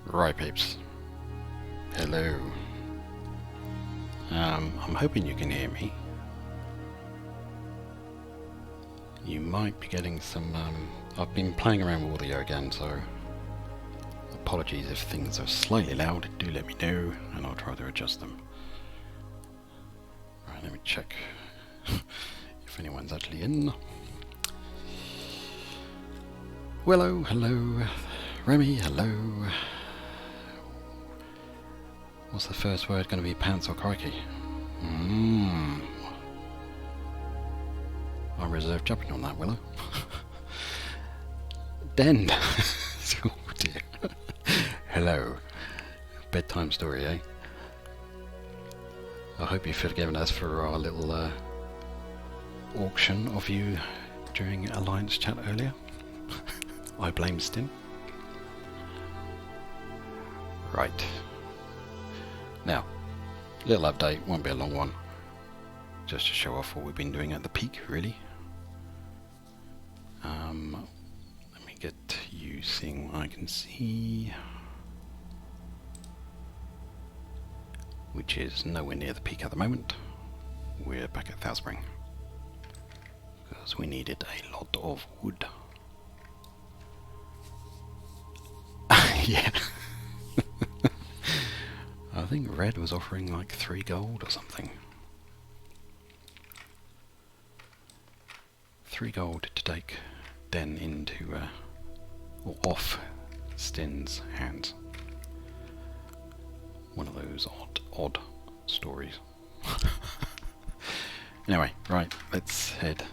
Right, peeps. Hello. I'm hoping you can hear me. You might be getting some, I've been playing around with audio again, so apologies if things are slightly loud. Do let me know, and I'll try to adjust them. Right, let me check if anyone's actually in. Hello, hello. Remy, hello. What's the first word going to be? Pants or crikey? I reserve jumping on that, Willow. Den. Oh dear. Hello. Bedtime story, eh? I hope you've forgiven us for our little auction of you during Alliance chat earlier. I blame Stin. Right. Now, little update, won't be a long one. Just to show off what we've been doing at the peak, really. Let me get you seeing what I can see. Which is nowhere near the peak at the moment. We're back at Thouspring. Because we needed a lot of wood. Yeah. I think Red was offering like 3 gold or something. 3 gold to take Den into, or off Stin's hands. One of those odd stories. Anyway, right, let's head.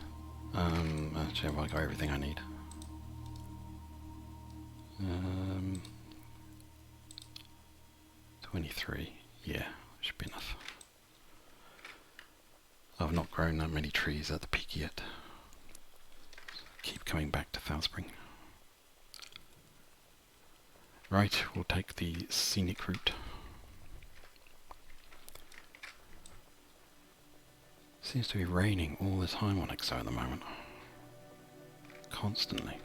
Actually, have I got everything I need? 23, yeah, should be enough. I've not grown that many trees at the peak yet. Keep coming back to Thouspring. Right, we'll take the scenic route. Seems to be raining all the time on Exo at the moment. Constantly.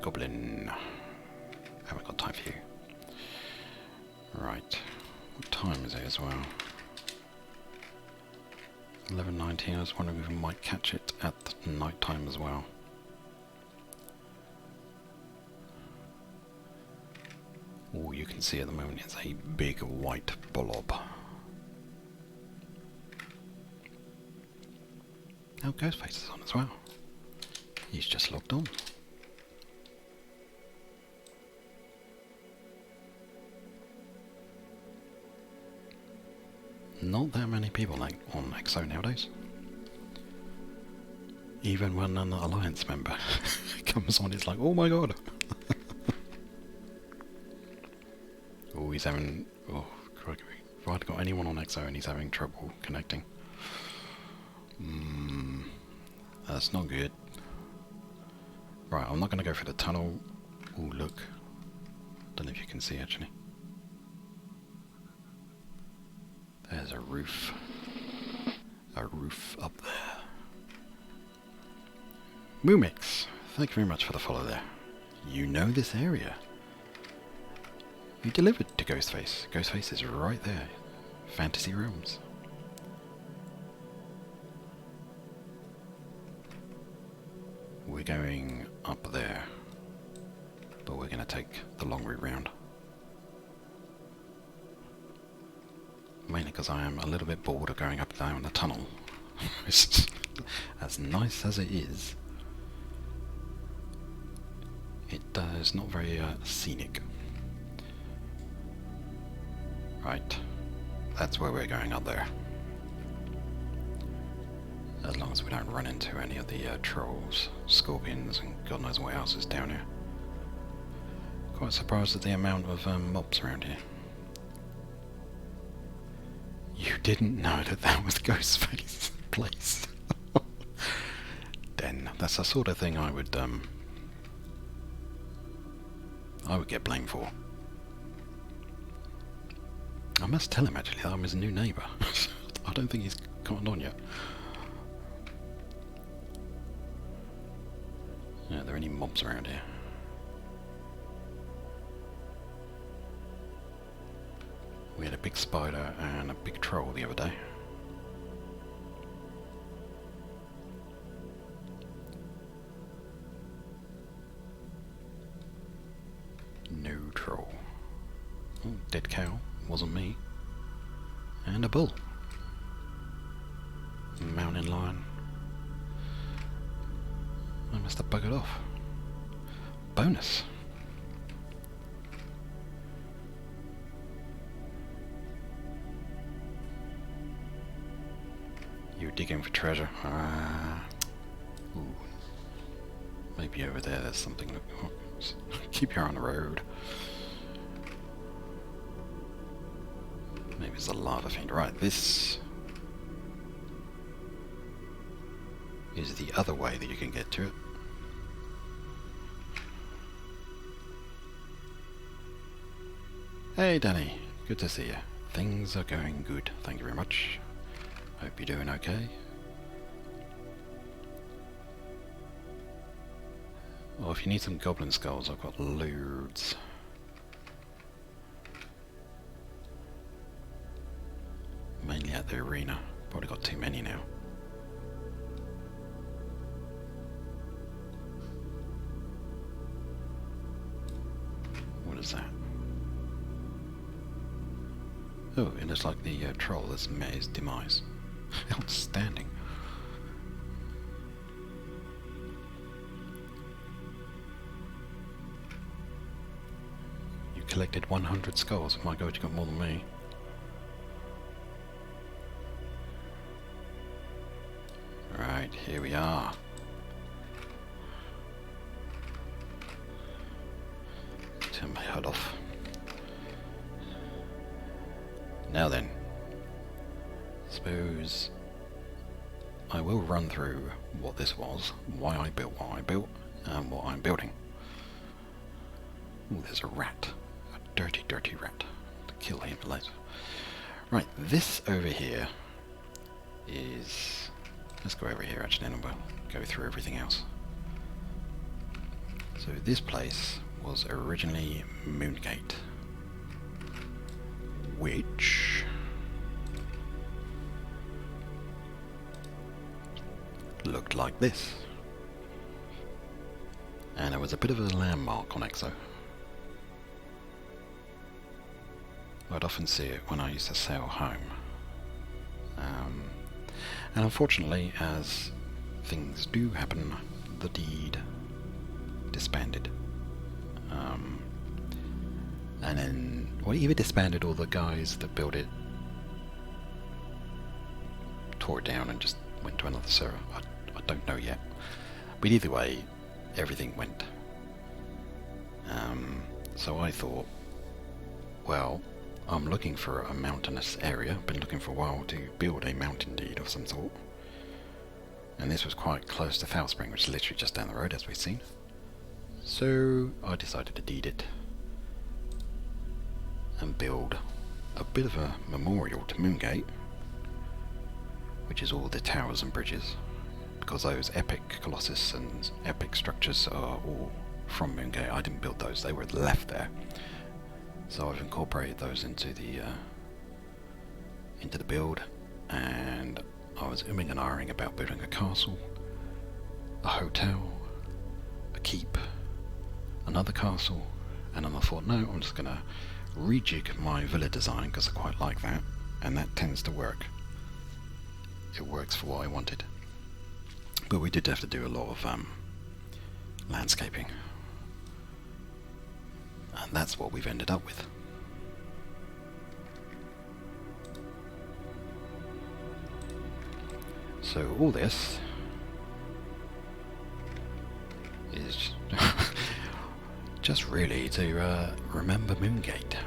Goblin. Haven't got time for you. Right. What time is it as well? 11:19. I was wondering if we might catch it at night time as well. All you can see at the moment is a big white blob. Oh, Ghostface is on as well. He's just logged on. Not that many people like on Exo nowadays. Even when an Alliance member comes on, it's like, oh my god. Oh, he's having... Oh, crikey. If I'd got anyone on Exo and he's having trouble connecting. That's not good. Right, I'm not going to go for the tunnel. Oh, look. Don't know if you can see, actually. There's a roof. A roof up there. Moomix, thank you very much for the follow there. You know this area. You delivered to Ghostface. Ghostface is right there. Fantasy Realms. We're going up there. But we're going to take the long route round. Mainly because I am a little bit bored of going up and down the tunnel. As nice as it is, it is not very scenic. Right, that's where we're going up there. As long as we don't run into any of the trolls, scorpions, and God knows what else is down here. Quite surprised at the amount of mobs around here. You didn't know that that was Ghostface's place. Den, that's the sort of thing I would get blamed for. I must tell him actually that I'm his new neighbour. I don't think he's cottoned on yet. Yeah, are there any mobs around here? We had a big spider and a big troll the other day. No troll. Oh, dead cow. Wasn't me. And a bull. Mountain lion. I must have buggered off. Bonus. You're digging for treasure. Ooh. Maybe over there's something. Oh, keep your eye on the road. Maybe it's a lava thing. Right, this is the other way that you can get to it. Hey Danny, good to see you. Things are going good, thank you very much. Hope you're doing okay. Well, if you need some goblin skulls, I've got loads. Mainly at the arena. Probably got too many now. What is that? Oh, it looks like the troll has met his demise. Outstanding. You collected 100 skulls. My god, you got more than me. Right, here we are. Turn my HUD off. Now then, suppose I will run through what this was, why I built what I built, and what I'm building. Ooh, there's a rat. A dirty, dirty rat. To kill him later. Right, this over here is... Let's go over here actually, and we'll go through everything else. So this place was originally Moongate, which looked like this. And it was a bit of a landmark on Exo. I'd often see it when I used to sail home. And unfortunately, as things do happen, the deed disbanded. And then, well, either disbanded or the guys that built it tore it down and just went to another server. I don't know yet. But either way, everything went. So I thought, well, I'm looking for a mountainous area. Been looking for a while to build a mountain deed of some sort. And this was quite close to Foul Spring, which is literally just down the road, as we've seen. So I decided to deed it and build a bit of a memorial to Moongate, which is all the towers and bridges, because those epic Colossus and epic structures are all from Moongate. I didn't build those, they were left there. So I've incorporated those into the build, and I was umming and ahhing about building a castle, a hotel, a keep, another castle, and then I thought, no, I'm just gonna rejig my villa design because I quite like that, and that tends to work. It works for what I wanted. But we did have to do a lot of landscaping. And that's what we've ended up with. So all this is just really to remember Moongate.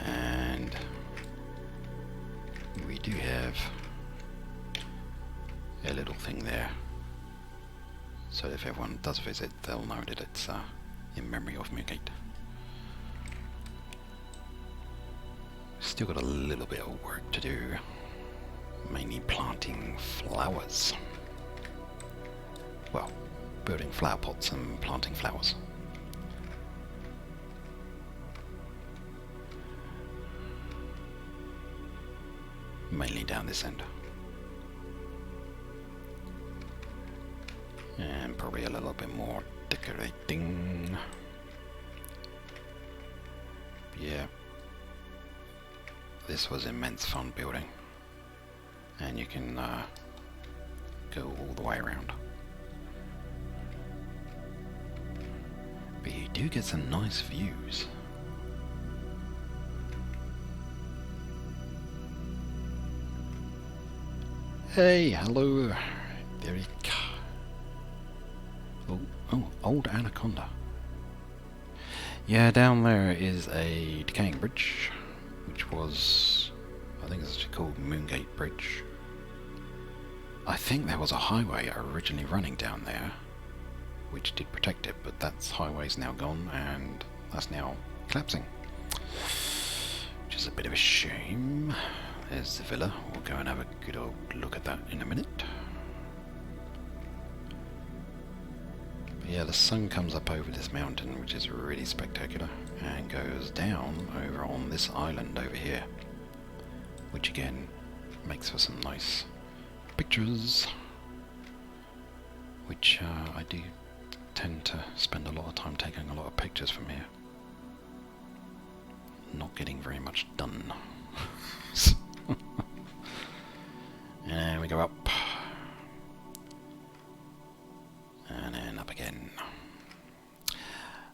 And we do have a little thing there. So if everyone does visit, they'll know that it's in memory of Moongate. Still got a little bit of work to do, mainly planting flowers. Well, building flower pots and planting flowers. mainly down this end. And probably a little bit more decorating. Yeah, this was immense fun building, and you can go all the way around. But you do get some nice views. Hey, hello, there you go. Oh, old anaconda. Yeah, down there is a decaying bridge, which was, I think it's called Moongate Bridge. I think there was a highway originally running down there, which did protect it, but that highway's now gone, and that's now collapsing. Which is a bit of a shame. There's the villa. We'll go and have a good old look at that in a minute. Yeah, the sun comes up over this mountain, which is really spectacular, and goes down over on this island over here, which again makes for some nice pictures, which I do tend to spend a lot of time taking a lot of pictures from here. Not getting very much done. And we go up. And then up again.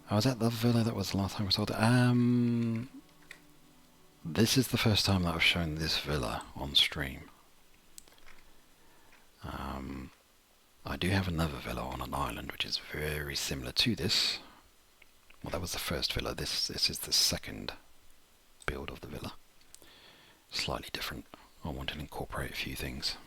I was at the villa that was the last time we saw it. This is the first time that I've shown this villa on stream. I do have another villa on an island which is very similar to this. Well, that was the first villa. This is the second build of the villa. Slightly different. I wanted to incorporate a few things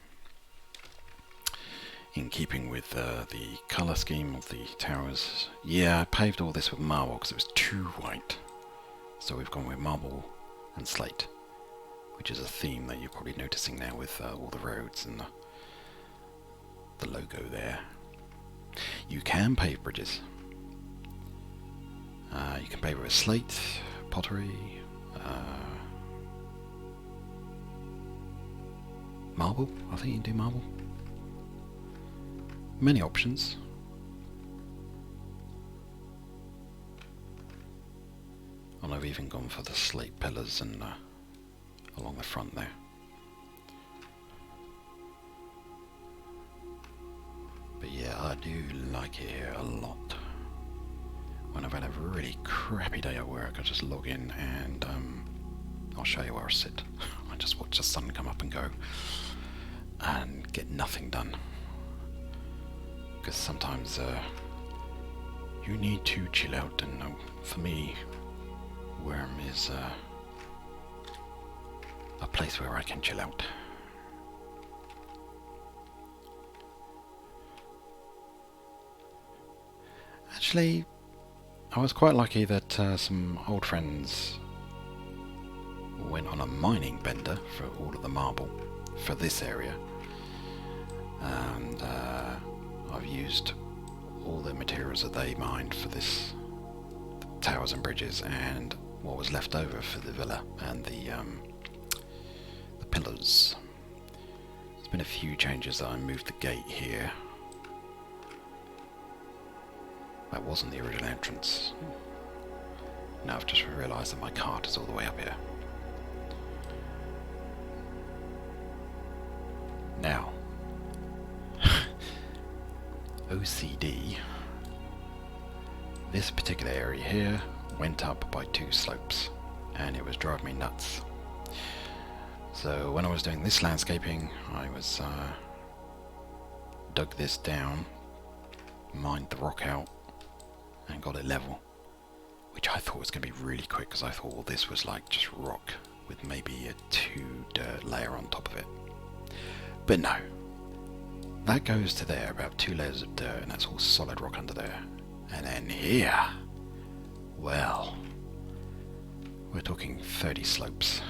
in keeping with the colour scheme of the towers. Yeah, I paved all this with marble because it was too white. So we've gone with marble and slate, which is a theme that you're probably noticing now with all the roads and the logo there. You can pave bridges. You can pave it with slate, pottery, marble. I think you can do marble. Many options. And I've even gone for the slate pillars and along the front there. But yeah, I do like it here a lot. When I've had a really crappy day at work, I just log in and I'll show you where I sit. I just watch the sun come up and go and get nothing done. Because sometimes you need to chill out, and for me, Wurm is a place where I can chill out. Actually, I was quite lucky that some old friends went on a mining bender for all of the marble for this area, and I've used all the materials that they mined for this, the towers and bridges, and what was left over for the villa and the pillars. There's been a few changes. That I moved the gate here. That wasn't the original entrance. Now I've just realised that my cart is all the way up here. Now, OCD, this particular area here went up by 2 slopes, and it was driving me nuts. So when I was doing this landscaping, I was dug this down, mined the rock out, and got it level, which I thought was going to be really quick, because I thought, well, this was like just rock with maybe a 2 dirt layer on top of it. But no, that goes to there, about 2 layers of dirt, and that's all solid rock under there. And then here, well, we're talking 30 slopes.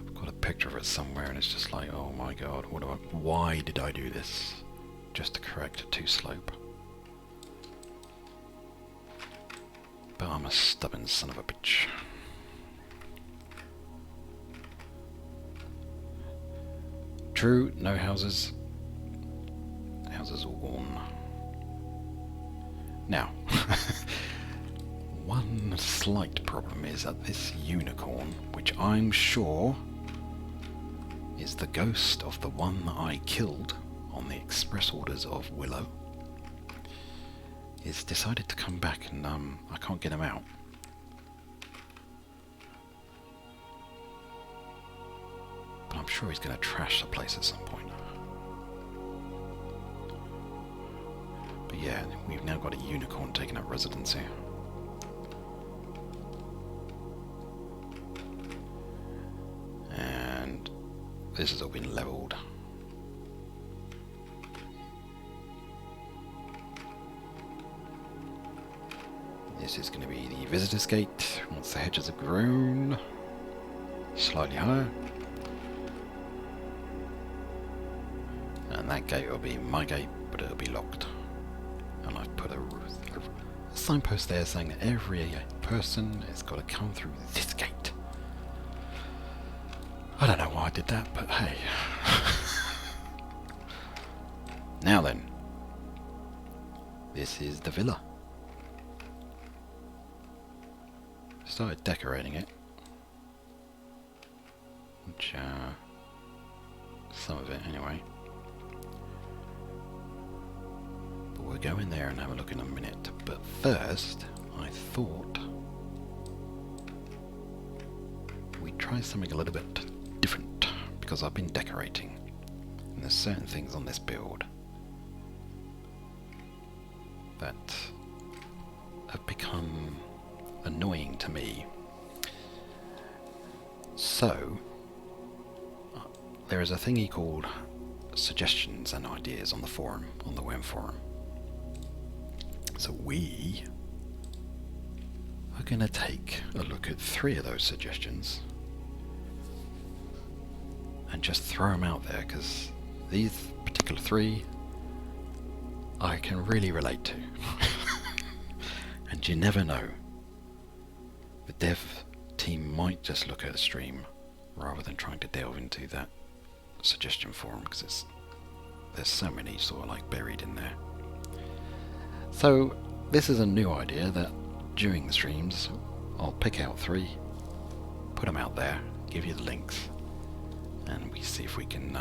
I've got a picture of it somewhere, and it's just like, oh my god, why did I do this? Just to correct a 2 slope. But I'm a stubborn son of a bitch. True, no houses. Houses all gone. Now, one slight problem is that this unicorn, which I'm sure is the ghost of the one that I killed on the express orders of Willow, is decided to come back, and I can't get him out. But I'm sure he's going to trash the place at some point. But yeah, we've now got a unicorn taking up residence here. And this has all been levelled. This is going to be the visitor's gate once the hedges have grown slightly higher. And that gate will be my gate, but it'll be locked. And I've put a signpost there saying that every person has got to come through this gate. I don't know why I did that, but hey. Now then, this is the villa. Started decorating it, which some of it anyway. But we'll go in there and have a look in a minute. But first, I thought we'd try something a little bit different, because I've been decorating, and there's certain things on this build that have become annoying to me. So there is a thingy called suggestions and ideas on the forum, on the Wurm forum. So we are going to take a look at 3 of those suggestions and just throw them out there, because these particular 3 I can really relate to. And you never know. The dev team might just look at a stream rather than trying to delve into that suggestion forum, because there's so many sort of like buried in there. So this is a new idea that during the streams I'll pick out 3, put them out there, give you the links, and we see if we can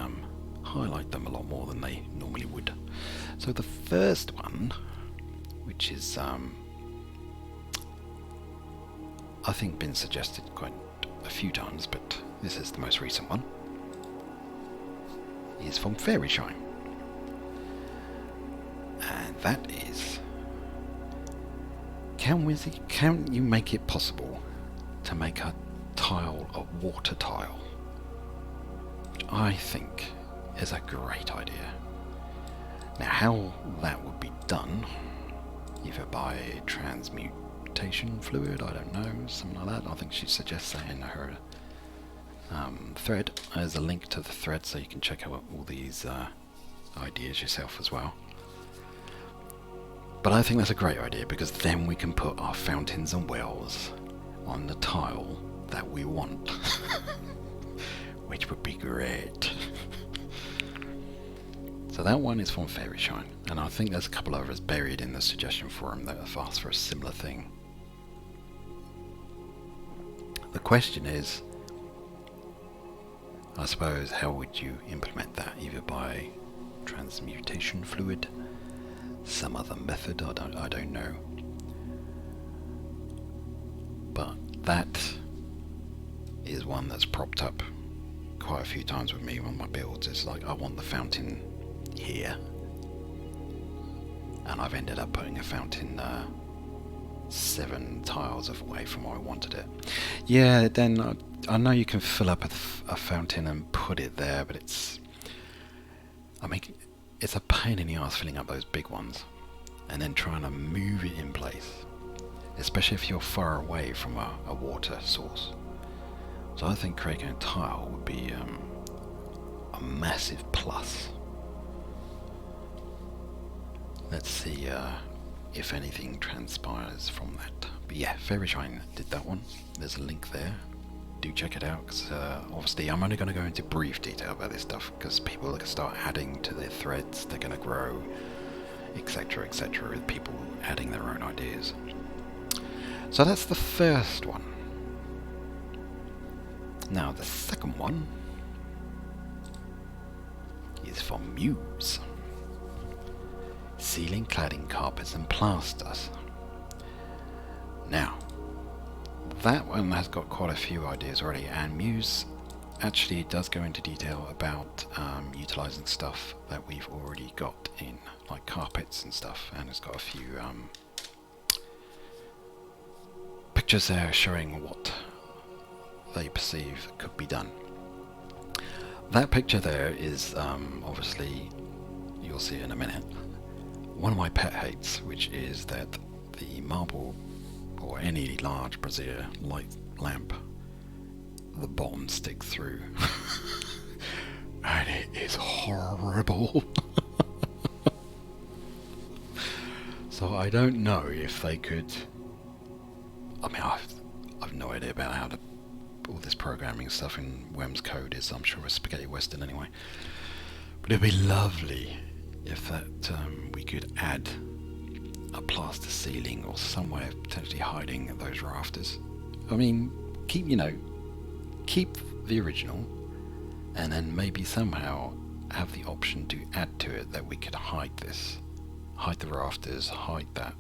highlight them a lot more than they normally would. So the first one, which is I think been suggested quite a few times, but this is the most recent one, is from Fairy Shine. And that is, can you make it possible to make a tile, a water tile? Which I think is a great idea. Now how that would be done, either by transmutation fluid, I don't know, something like that. I think she suggests that in her thread. There's a link to the thread so you can check out all these ideas yourself as well. But I think that's a great idea, because then we can put our fountains and wells on the tile that we want. Which would be great. So that one is from Fairy Shine, and I think there's a couple of others buried in the suggestion forum that have asked for a similar thing. The question is, I suppose, how would you implement that? Either by transmutation fluid, some other method, I don't know. But that is one that's propped up quite a few times with me on my builds. It's like, I want the fountain here, and I've ended up putting a fountain 7 tiles away from where I wanted it. Yeah, then I know you can fill up a fountain and put it there, but it's a pain in the arse filling up those big ones and then trying to move it in place, especially if you're far away from a water source. So I think creating a tile would be a massive plus. Let's see if anything transpires from that. But yeah, Fairy Shine did that one. There's a link there. do check it out, because obviously I'm only going to go into brief detail about this stuff, because people are going to start adding to their threads, they're going to grow, etc, etc, with people adding their own ideas. So that's the first one. Now the second one is from Muse. Ceiling cladding, carpets and plasters. Now, that one has got quite a few ideas already, and Muse actually does go into detail about utilising stuff that we've already got in, like carpets and stuff, and it's got a few pictures there showing what they perceive could be done. That picture there is obviously, you'll see it in a minute, one of my pet hates, which is that the marble or any large brazier light lamp, the bottom sticks through and it is horrible. So I don't know if they could, I mean I've no idea about how to, all this programming stuff in Wurm's code is, I'm sure, a spaghetti western anyway, but it'd be lovely if that we could add a plaster ceiling or some way of potentially hiding those rafters. I mean, keep the original, and then maybe somehow have the option to add to it that we could hide this, hide the rafters, hide that,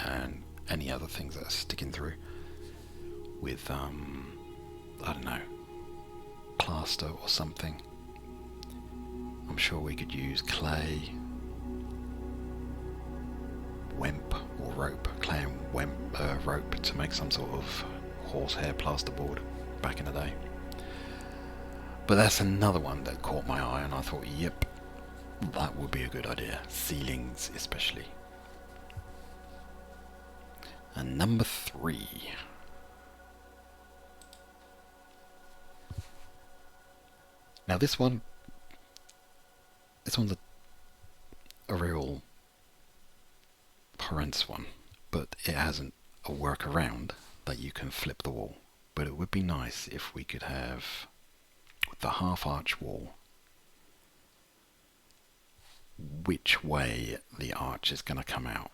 and any other things that are sticking through with I don't know, plaster or something. I'm sure we could use clay, wemp or rope, clay and rope to make some sort of horsehair plasterboard back in the day. But that's another one that caught my eye, and I thought, yep, that would be a good idea. Ceilings especially. And number 3. Now this one's a real horrendous one, but it hasn't a workaround that you can flip the wall. But it would be nice if we could have the half arch wall, which way the arch is going to come out,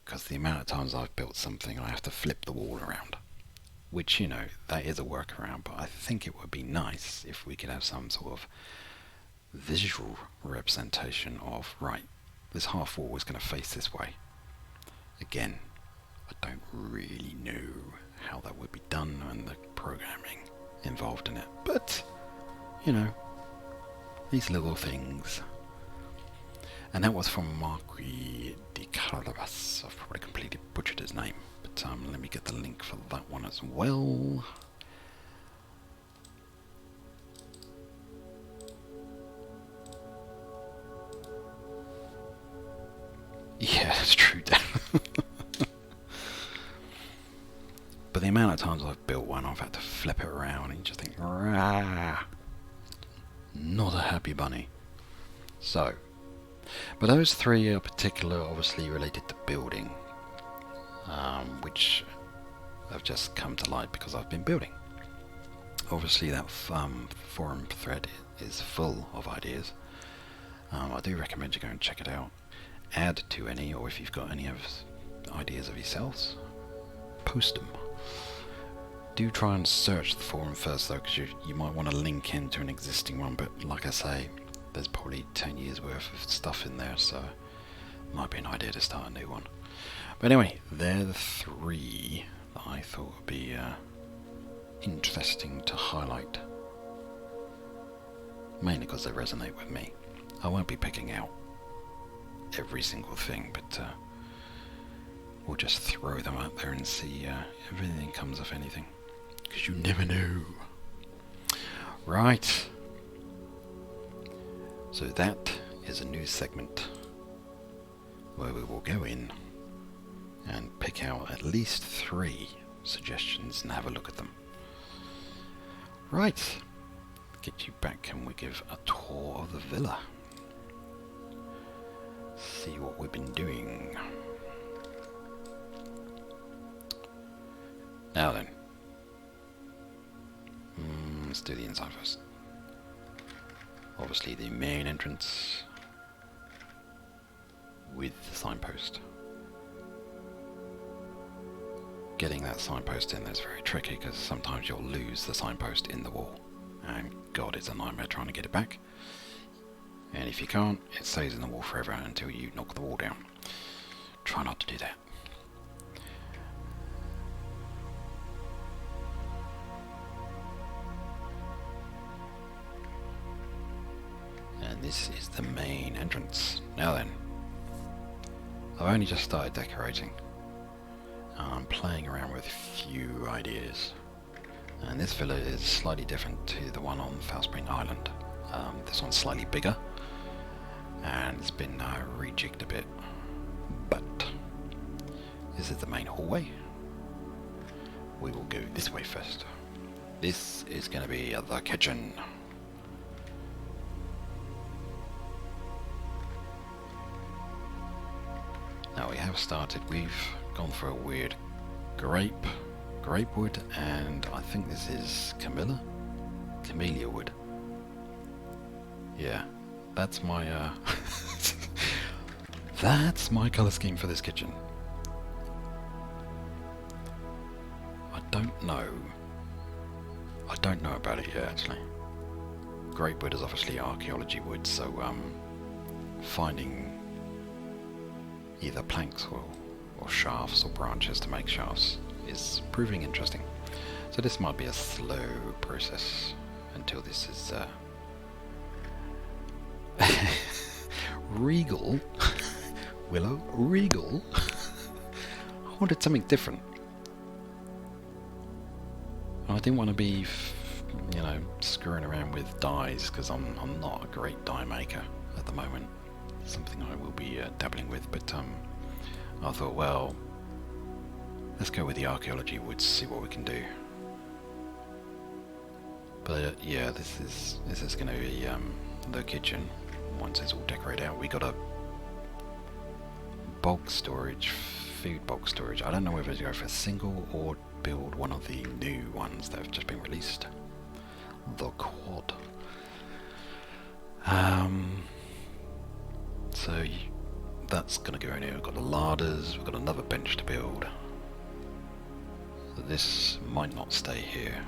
because the amount of times I've built something I have to flip the wall around, which, you know, that is a workaround, but I think it would be nice if we could have some sort of visual representation of, right, this half wall is going to face this way. Again, I don't really know how that would be done and the programming involved in it, but, you know, these little things. And that was from Marquis de Calverts. I've probably completely butchered his name, but let me get the link for that one as well. Yeah, that's true. But the amount of times I've built one, I've had to flip it around and you just think, rah, not a happy bunny. So, but those 3 are particular, obviously related to building, which have just come to light because I've been building. Obviously that forum thread is full of ideas. I do recommend you go and check it out. Add to any, or if you've got any of ideas of yourselves, post them. Do try and search the forum first though, because you might want to link into an existing one, but like I say, there's probably 10 years worth of stuff in there, so it might be an idea to start a new one. But anyway, they're the 3 that I thought would be interesting to highlight, mainly because they resonate with me. I won't be picking out every single thing, but we'll just throw them out there and see if anything comes of anything, because you never know. Right, so that is a new segment where we will go in and pick out at least 3 suggestions and have a look at them. Right, get you back and we give a tour of the villa. See what we've been doing. Now then, let's do the inside first. Obviously the main entrance with the signpost. Getting that signpost in there is very tricky because sometimes you'll lose the signpost in the wall. And God, it's a nightmare trying to get it back. And if you can't, it stays in the wall forever until you knock the wall down. Try not to do that. And this is the main entrance. Now then, I've only just started decorating. I'm playing around with a few ideas. And this villa is slightly different to the one on Foul Spring Island. This one's slightly bigger. And it's been rejigged a bit. But this is the main hallway. We will go this way first. This is going to be the kitchen. Now we have started, we've gone for a weird grape wood, and I think this is camellia wood. Yeah, that's my that's my colour scheme for this kitchen. I don't know about it yet actually. Grape wood is obviously archaeology wood, so finding either planks or shafts or branches to make shafts is proving interesting. So this might be a slow process until this is regal. Willow, regal. I wanted something different. I didn't want to be, you know, screwing around with dyes because I'm not a great dye maker at the moment. Something I will be dabbling with, but I thought, well, let's go with the archaeology woods, see what we can do. But yeah, this is going to be the kitchen once it's all decorated out. We got a bulk storage, food bulk storage. I don't know whether to go for a single or build one of the new ones that have just been released. The quad. So that's going to go in here. We've got the larders, we've got another bench to build. This might not stay here.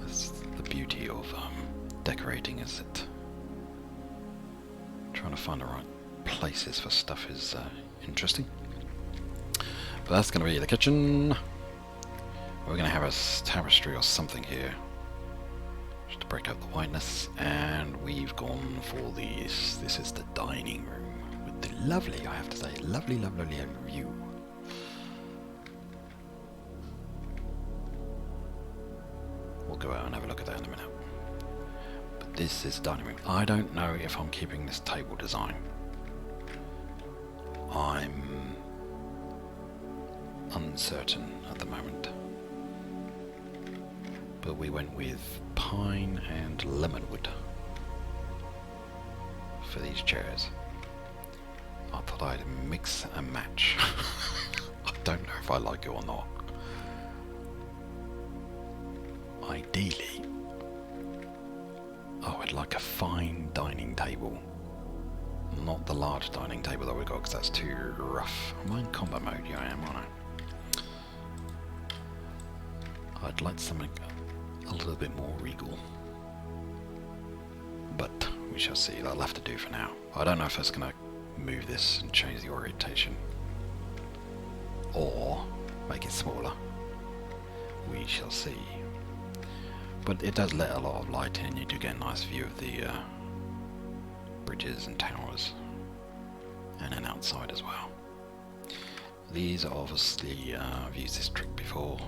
That's the beauty of decorating, is it? Trying to find the right places for stuff is interesting. But that's going to be the kitchen. We're going to have a tapestry or something here just to break up the whiteness, and we've gone for this. This is the dining room with the lovely, I have to say, lovely view. We'll go out and have a look at that in a minute. But this is the dining room. I don't know if I'm keeping this table design. I'm uncertain at the moment. But we went with pine and lemon wood for these chairs. I thought I'd mix and match. I don't know if I like it or not. Ideally, I would like a fine dining table. Not the large dining table that we got, because that's too rough. Am I in combat mode? Yeah, I am, aren't I? I'd like something a little bit more regal. But we shall see. That'll have to do for now. I don't know if it's going to move this and change the orientation. Or make it smaller. We shall see. But it does let a lot of light in, and you do get a nice view of the bridges and towers, and then outside as well. These are obviously, I've used this trick before.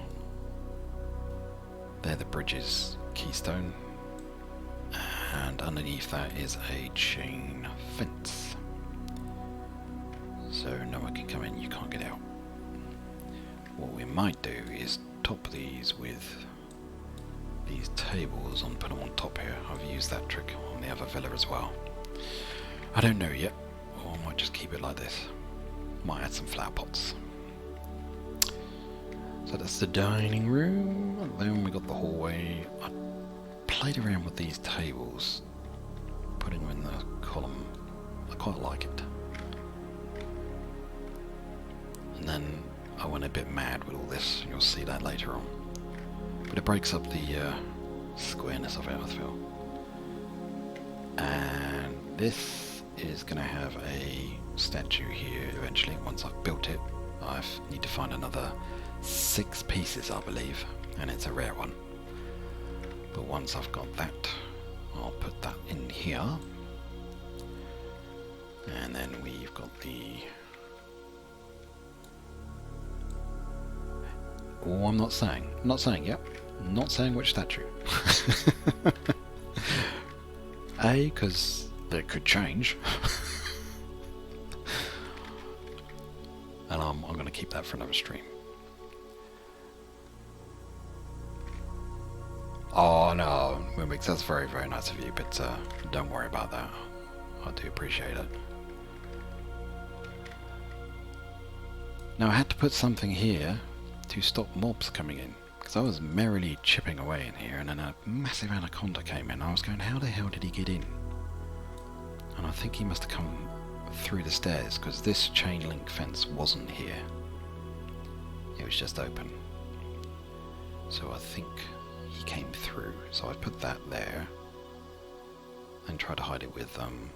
They're the bridge's keystone, and underneath that is a chain fence. So no one can come in, you can't get out. What we might do is top these with these tables and put them on top here. I've used that trick on the other villa as well. I don't know yet, or I might just keep it like this. Might add some flower pots. So that's the dining room, and then we got the hallway. I played around with these tables, putting them in the column. I quite like it. And then I went a bit mad with all this, and you'll see that later on. But it breaks up the squareness of it, I feel. And this is going to have a statue here eventually. Once I've built it, I need to find another 6 pieces, I believe, and it's a rare one. But once I've got that, I'll put that in here. And then we've got the... Oh, I'm not saying yet. Not saying which statue. A, because it could change. And I'm going to keep that for another stream. Oh no, Wurm, that's very, very nice of you, but don't worry about that. I do appreciate it. Now I had to put something here to stop mobs coming in, because I was merrily chipping away in here, and then a massive anaconda came in. I was going, how the hell did he get in? And I think he must have come through the stairs, because this chain link fence wasn't here. It was just open. So I think he came through. So I put that there and tried to hide it with some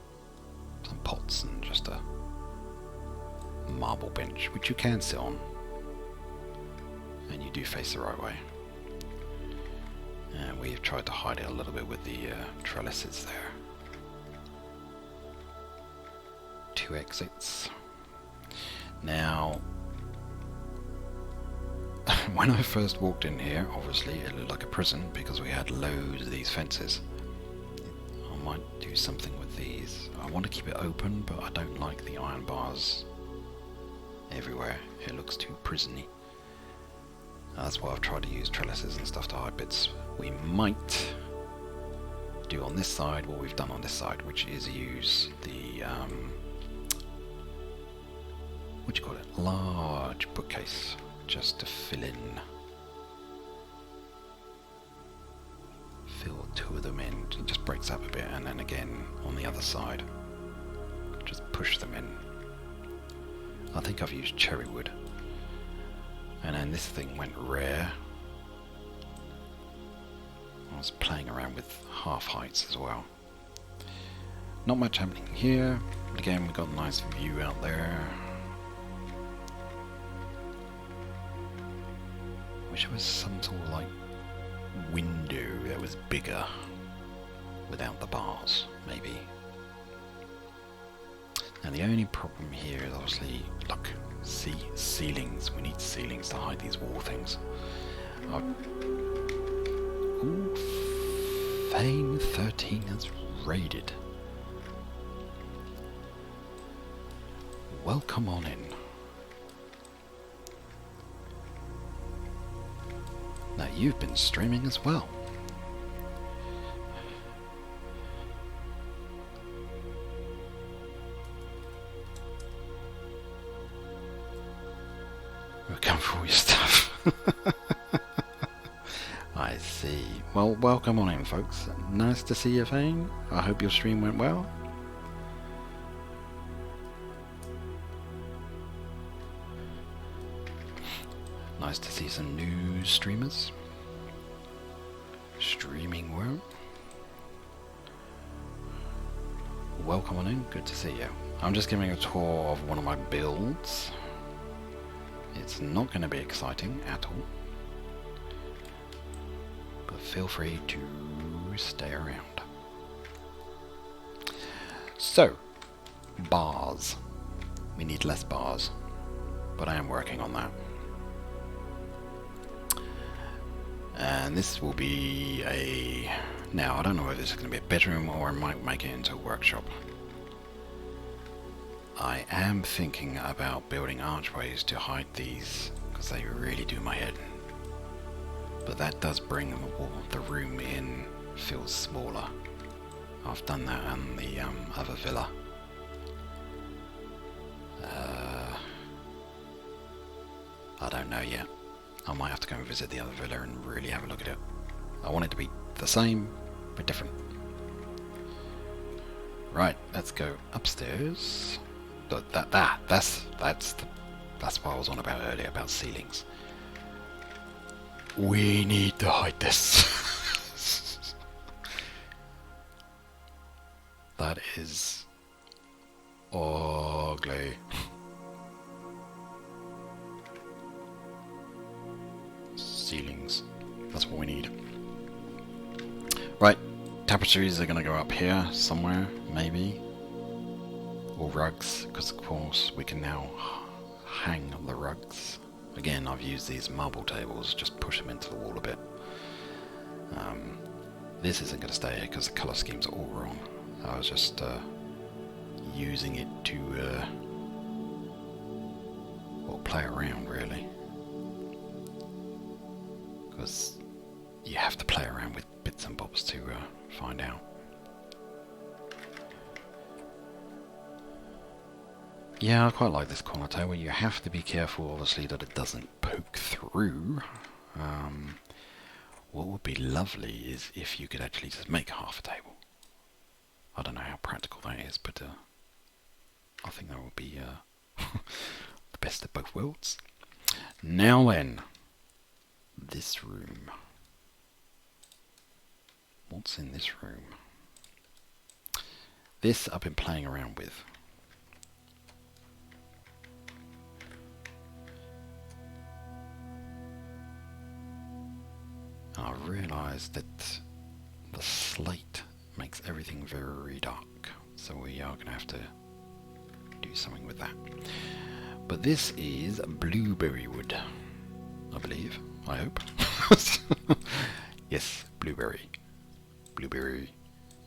pots and just a marble bench, which you can sit on, and you do face the right way. And we've tried to hide it a little bit with the trellises there. 2 exits. Now, when I first walked in here, obviously it looked like a prison because we had loads of these fences. I might do something with these. I want to keep it open, but I don't like the iron bars everywhere. It looks too prisony. That's why I've tried to use trellises and stuff to hide bits. We might do on this side what we've done on this side, which is use the what do you call it? Large bookcase, just to fill 2 of them in. It just breaks up a bit, and then again on the other side, just push them in. I think I've used cherry wood. And then this thing went rare. I was playing around with half heights as well. Not much happening here. But again, we've got a nice view out there. Wish there was some sort of like window that was bigger without the bars, maybe. Now the only problem here is obviously, look, see, ceilings. We need ceilings to hide these wall things. Ooh, Fame 13 has raided. Welcome on in. Now you've been streaming as well. We'll come for all your stuff. I see. Well, welcome on in, folks. Nice to see you, Fame. I hope your stream went well. Nice to see some new streamers. Streaming Wurm. Welcome on in. Good to see you. I'm just giving a tour of one of my builds. It's not going to be exciting at all, but feel free to stay around. So, bars. We need less bars, but I am working on that. And this will be a... Now, I don't know if this is going to be a bedroom or I might make it into a workshop. I am thinking about building archways to hide these, because they really do my head. But that does bring the room in, feels smaller. I've done that on the other villa. I don't know yet. I might have to go and visit the other villa and really have a look at it. I want it to be the same, bit different. Right, let's go upstairs. That's what I was on about earlier about ceilings. We need to hide this. That is ugly. Ceilings. That's what we need. Right, tapestries are going to go up here somewhere, maybe. Or rugs, because of course we can now hang the rugs. Again, I've used these marble tables, just push them into the wall a bit. This isn't going to stay here because the colour schemes are all wrong. I was just using it to well, play around really. Because you have to play around with bits and bobs to find out. Yeah, I quite like this corner table. You have to be careful, obviously, that it doesn't poke through. What would be lovely is if you could actually just make half a table. I don't know how practical that is, but I think that would be the best of both worlds. Now then, this room. What's in this room? This I've been playing around with. I realised that the slate makes everything very dark, so we are going to have to do something with that. But this is blueberry wood, I believe, I hope. Yes, blueberry. Blueberry.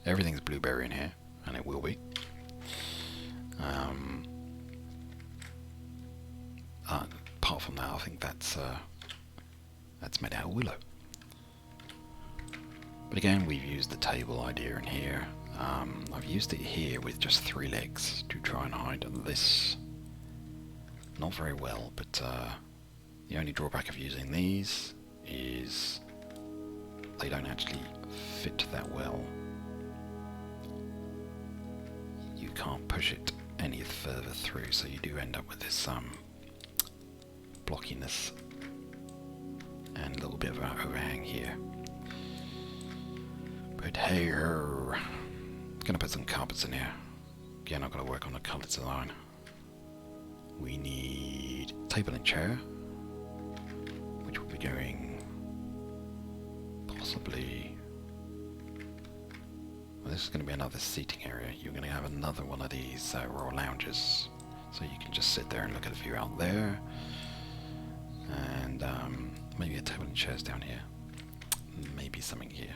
Everything's blueberry in here, and it will be. Apart from that, I think that's made out of willow. But again, we've used the table idea in here. I've used it here with just 3 legs to try and hide this. Not very well, but the only drawback of using these is they don't actually fit that well. You can't push it any further through, so you do end up with this blockiness and a little bit of an overhang here. But hey ho, gonna put some carpets in here. Again, I've got to work on the colour design. We need table and chair, which will be going possibly. Well, this is going to be another seating area. You're going to have another one of these royal lounges, so you can just sit there and look at the view out there, and maybe a table and chairs down here, maybe something here.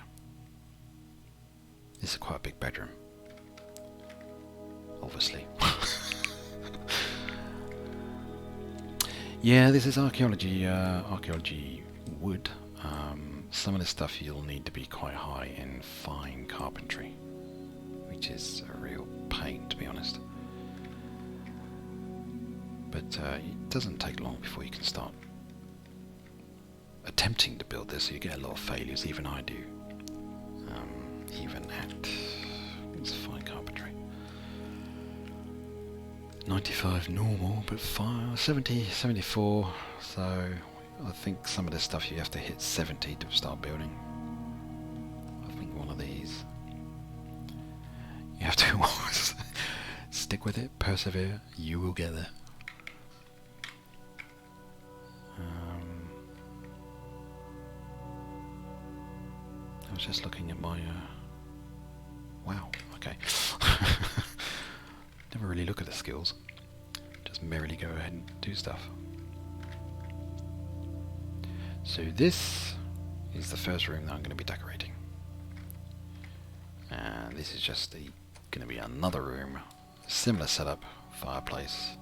This is quite a big bedroom, obviously. Yeah, this is archaeology wood. Some of the stuff you'll need to be quite high in fine carpentry, which is a real pain, to be honest. But it doesn't take long before you can start attempting to build this, so you get a lot of failures, even I do. Even at it's fine carpentry. 95 normal, but 70, 74, so I think some of this stuff you have to hit 70 to start building. I think one of these you have to stick with it, persevere, you will get there. I was just looking at my wow, okay. Never really look at the skills, just merrily go ahead and do stuff. So this is the first room that I'm going to be decorating, and this is just going to be another room, similar setup, fireplace,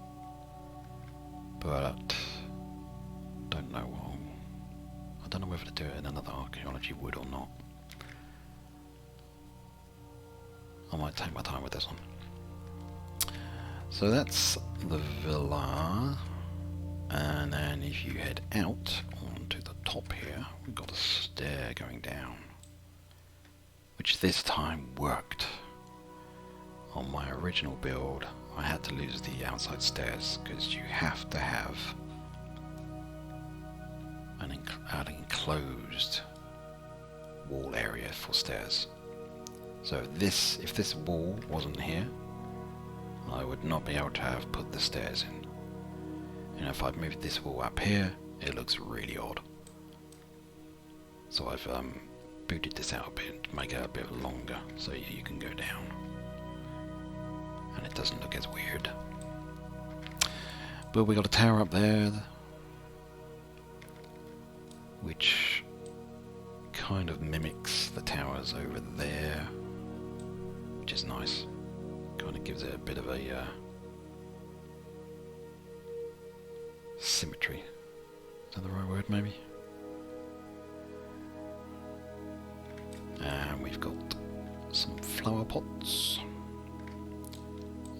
but don't know I don't know whether to do it in another archaeology wood or not. I might take my time with this one. So that's the villa, and then if you head out onto the top here, we've got a stair going down, which this time worked. On my original build, I had to lose the outside stairs because you have to have an enclosed wall area for stairs. So if this wall wasn't here, I would not be able to have put the stairs in. And if I've moved this wall up here, it looks really odd. So I've booted this out a bit to make it a bit longer so you can go down. And it doesn't look as weird. But we got a tower up there, which kind of mimics the towers over there, which is nice. Kind of gives it a bit of a symmetry. Is that the right word, maybe? And we've got some flower pots.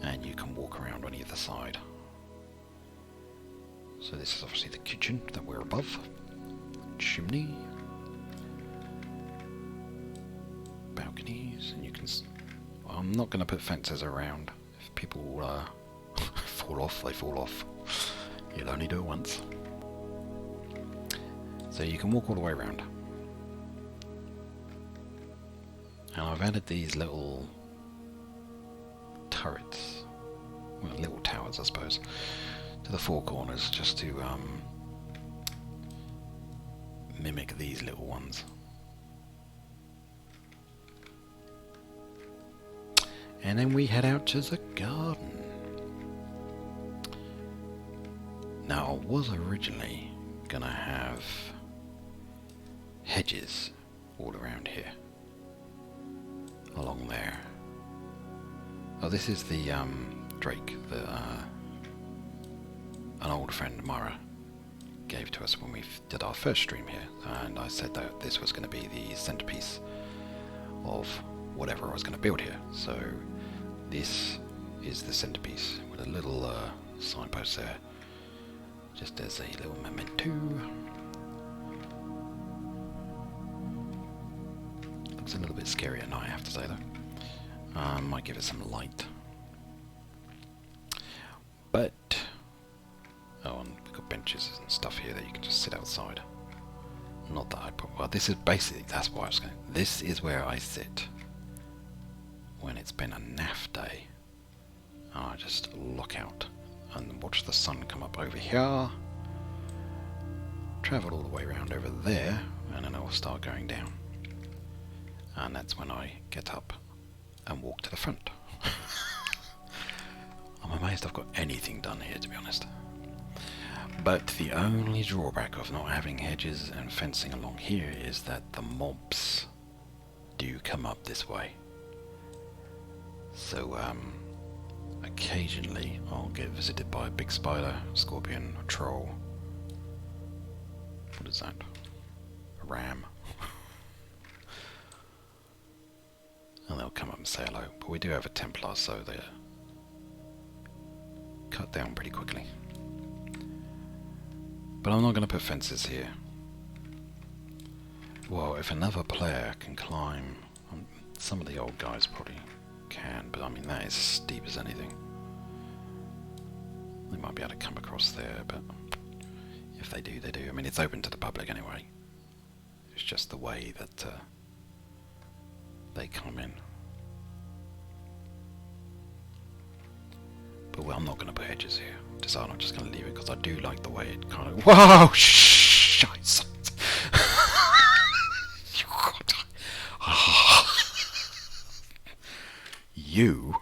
And you can walk around on either side. So this is obviously the kitchen that we're above. Chimney. Balconies, and you can... Well, I'm not going to put fences around. If people fall off, they fall off. You'll only do it once. So you can walk all the way around. And I've added these little turrets, well, little towers I suppose, to the four corners just to mimic these little ones. And then we head out to the garden. Now I was originally gonna have hedges all around here, along there. Oh, this is the drake that an old friend, Mara, gave to us when we did our first stream here, and I said that this was going to be the centerpiece of whatever I was going to build here. So this is the centerpiece with a little signpost there, just as a little memento. Looks a little bit scary at night, I have to say though. Might give it some light. But oh, and we've got benches and stuff here that you can just sit outside. Not that I put... Well, this is basically... That's why I was going... This is where I sit when it's been a naff day. And I just look out and watch the sun come up over here, travel all the way around over there, and then I'll start going down. And that's when I get up and walk to the front. I'm amazed I've got anything done here, to be honest. But the only drawback of not having hedges and fencing along here is that the mobs do come up this way. So occasionally I'll get visited by a big spider, scorpion, a troll. What is that? A ram. And they'll come up and say hello. But we do have a Templar, so they're cut down pretty quickly. But I'm not going to put fences here. Well, if another player can climb, some of the old guys probably can, but I mean that is steep as anything. They might be able to come across there, but if they do, they do. I mean, it's open to the public anyway. It's just the way that they come in. But well, I'm not going to put hedges here. I'm just going to leave it because I do like the way it kind of... Whoa! Shite! You...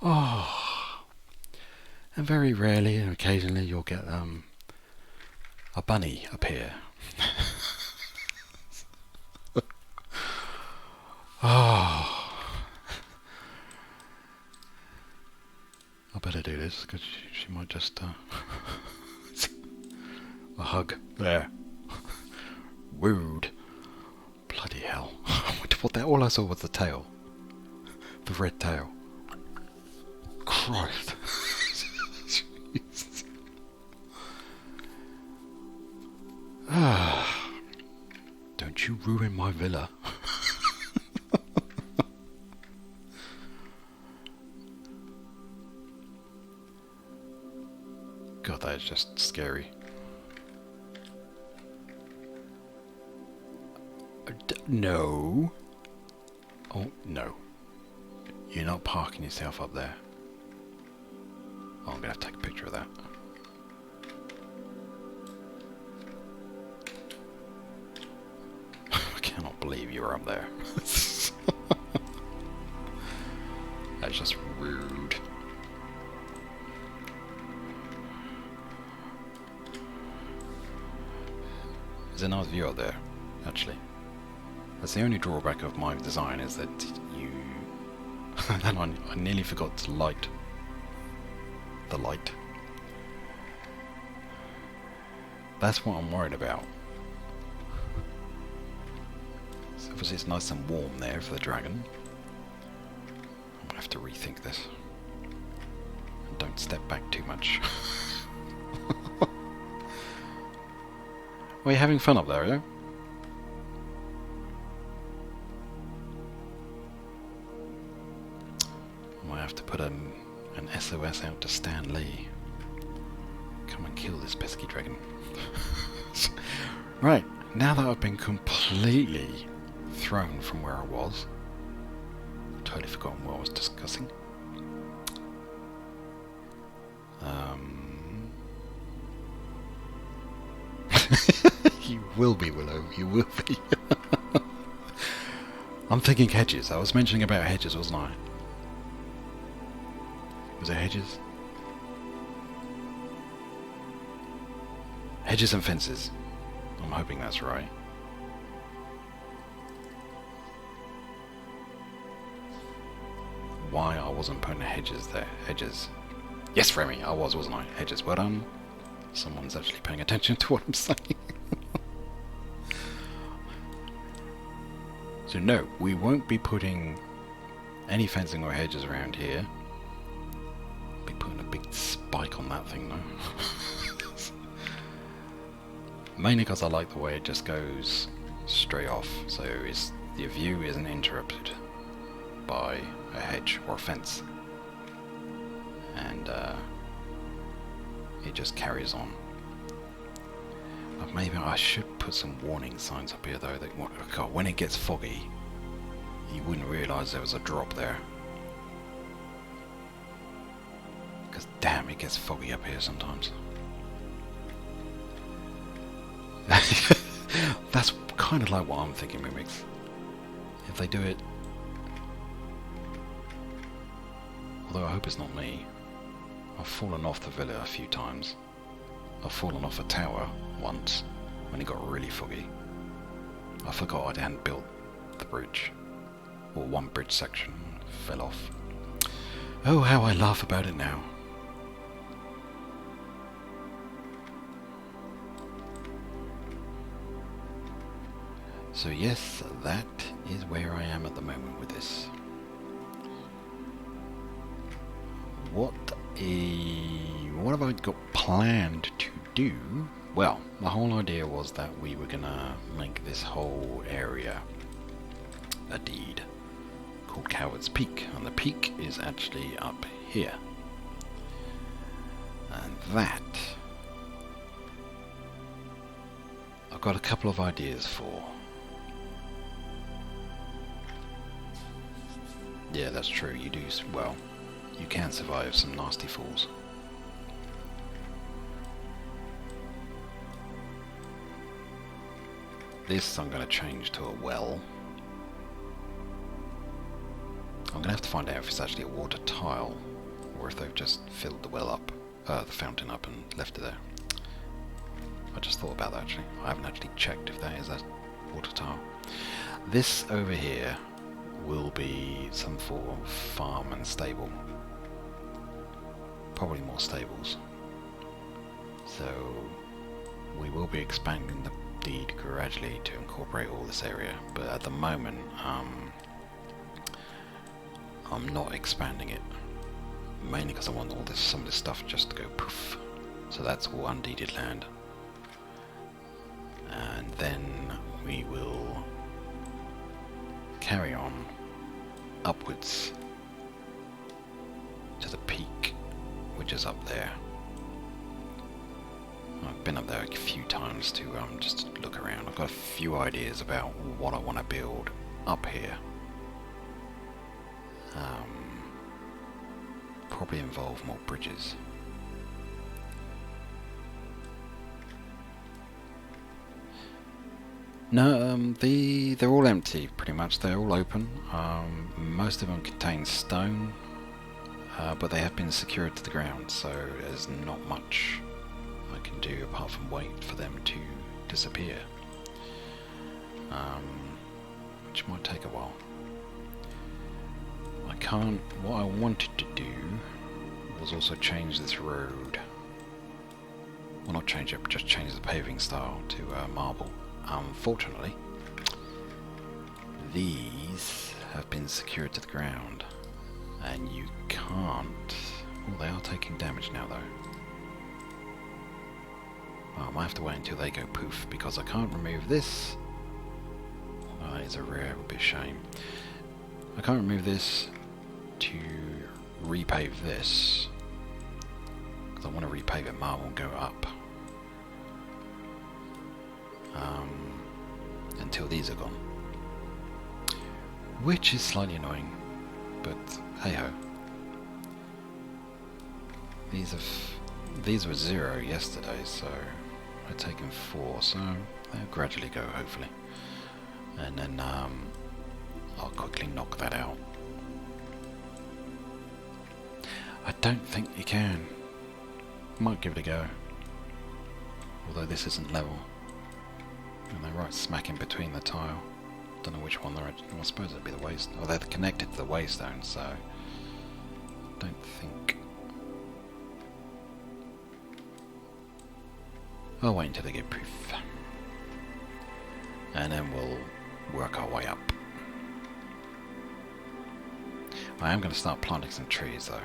Oh... And very rarely and occasionally you'll get a bunny appear. Oh... I better do this because she might just a hug there. Rude. Bloody hell. What that all I saw was the tail. The red tail. Christ. Don't you ruin my villa. God, that is just scary. No. Oh, no. You're not parking yourself up there. Oh, I'm going to have to take a picture of that. I cannot believe you were up there. That's just rude. There's a nice view out there, actually. That's the only drawback of my design, is that you... then I nearly forgot to light the light. That's what I'm worried about. So obviously it's nice and warm there for the dragon. I'm gonna have to rethink this. And don't step back too much. Are you having fun up there, are you? I might have to put an SOS out to Stan Lee. Come and kill this pesky dragon. Right, now that I've been completely thrown from where I was, totally forgotten what I was discussing. You will be, Willow, you will be. I'm thinking hedges. I was mentioning about hedges, wasn't I? Was it hedges? Hedges and fences. I'm hoping that's right. Why I wasn't putting hedges there. Hedges. Yes, Remy, I was, wasn't I? Hedges. Well done. Someone's actually paying attention to what I'm saying. So no, we won't be putting any fencing or hedges around here. Be putting a big spike on that thing though. Mainly because I like the way it just goes straight off, so the view isn't interrupted by a hedge or a fence, and it just carries on. But maybe I should put some warning signs up here though, that God, when it gets foggy you wouldn't realise there was a drop there, because damn, it gets foggy up here sometimes. That's kind of like what I'm thinking, Mimics. If they do it, although I hope it's not me. I've fallen off the villa a few times. I've fallen off a tower once when it got really foggy. I forgot I hadn't built the bridge, or one bridge section fell off. Oh, how I laugh about it now. So yes, that is where I am at the moment with this. What have I got planned to do? Well, the whole idea was that we were gonna make this whole area a deed called Calverts Peak, and the peak is actually up here. And that I've got a couple of ideas for. Yeah, that's true, you do, well, you can survive some nasty falls. This I'm going to change to a well. I'm going to have to find out if it's actually a water tile, or if they've just filled the well up, the fountain up and left it there. I just thought about that actually. I haven't actually checked if that is a water tile. This over here will be some form of farm and stable. Probably more stables. So we will be expanding the deed gradually to incorporate all this area, but at the moment I'm not expanding it, mainly because I want all this, some of this stuff just to go poof. So that's all undeeded land. And then we will carry on upwards to the peak, which is up there. I've been up there a few times to just look around. I've got a few ideas about what I want to build up here. Probably involve more bridges. No, they're all empty pretty much. They're all open. Most of them contain stone, but they have been secured to the ground, so there's not much I can do apart from wait for them to disappear, which might take a while. I can't. What I wanted to do was also change this road. Well, not change it, but just change the paving style to marble. Unfortunately, these have been secured to the ground, and you can't. Oh, they are taking damage now, though. Well, I might have to wait until they go poof, because I can't remove this. Oh, that is a rare bit shame. I can't remove this to repave this, because I want to repave it marble and go up until these are gone, which is slightly annoying, but hey ho. These were 0 yesterday, so I've taken 4, so they'll gradually go, hopefully, and then I'll quickly knock that out. I don't think you can. Might give it a go, although this isn't level, and they're right smack in between the tile. Don't know which one they're at. Well, I suppose it'd be the waste. Well, they're connected to the waystone, so don't think. I'll wait until they get proof, and then we'll work our way up. I am going to start planting some trees, though.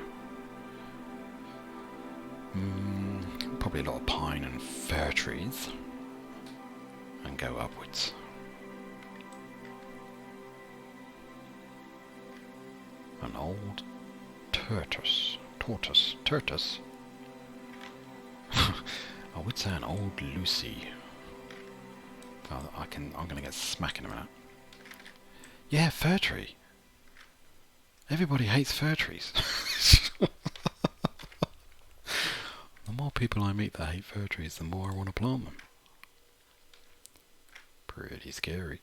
Probably a lot of pine and fir trees, and go upwards. An old tortoise. I would say an old Lucy. Oh, I'm gonna get smacked in a minute. Yeah, fir tree. Everybody hates fir trees. The more people I meet that hate fir trees, the more I want to plant them. Pretty scary.